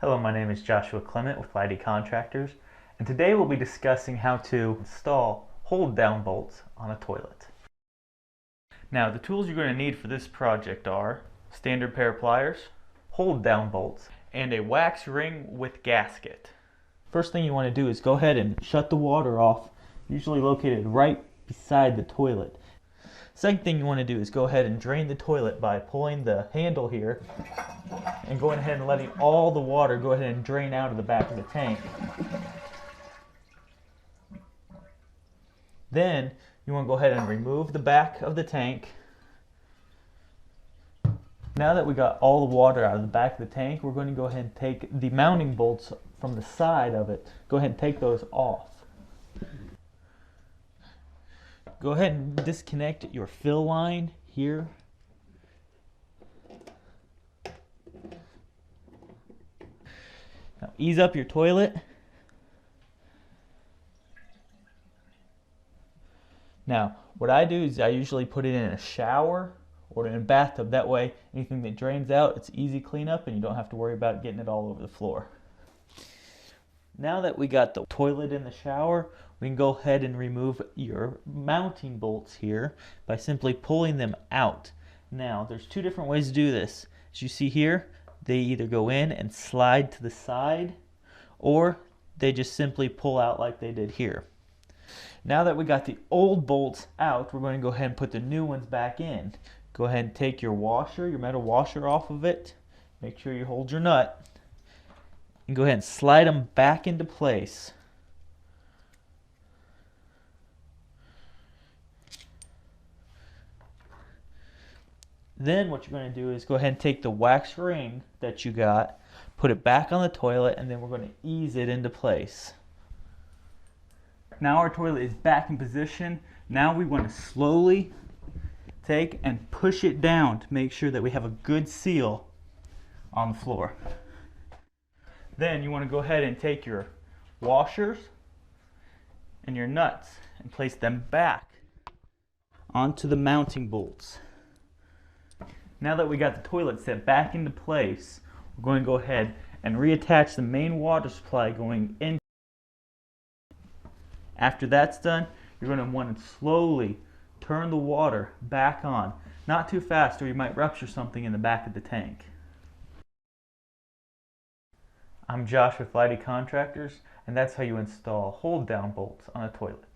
Hello, my name is Joshua Clement with ID Contractors, and today we'll be discussing how to install hold-down bolts on a toilet. Now, the tools you're going to need for this project are standard pair of pliers, hold-down bolts, and a wax ring with gasket. First thing you want to do is go ahead and shut the water off, usually located right beside the toilet. Second thing you want to do is go ahead and drain the toilet by pulling the handle here and going ahead and letting all the water go ahead and drain out of the back of the tank. Then you want to go ahead and remove the back of the tank. Now that we got all the water out of the back of the tank, we're going to go ahead and take the mounting bolts from the side of it. Go ahead and take those off. Go ahead and disconnect your fill line here. Now ease up your toilet. Now what I do is I usually put it in a shower or in a bathtub. That way anything that drains out, it's easy cleanup and you don't have to worry about getting it all over the floor. Now that we got the toilet in the shower, we can go ahead and remove your mounting bolts here by simply pulling them out. Now, there's two different ways to do this. As you see here, they either go in and slide to the side, or they just simply pull out like they did here. Now that we got the old bolts out, we're going to go ahead and put the new ones back in. Go ahead and take your washer, your metal washer off of it. Make sure you hold your nut. And go ahead and slide them back into place. Then what you're going to do is go ahead and take the wax ring that you got, put it back on the toilet, and then we're going to ease it into place. Now our toilet is back in position. Now we want to slowly take and push it down to make sure that we have a good seal on the floor. Then you want to go ahead and take your washers and your nuts and place them back onto the mounting bolts. Now that we got the toilet set back into place, we're going to go ahead and reattach the main water supply going in. After that's done, you're going to want to slowly turn the water back on. Not too fast or you might rupture something in the back of the tank. I'm Josh with ID Contractors, and that's how you install hold-down bolts on a toilet.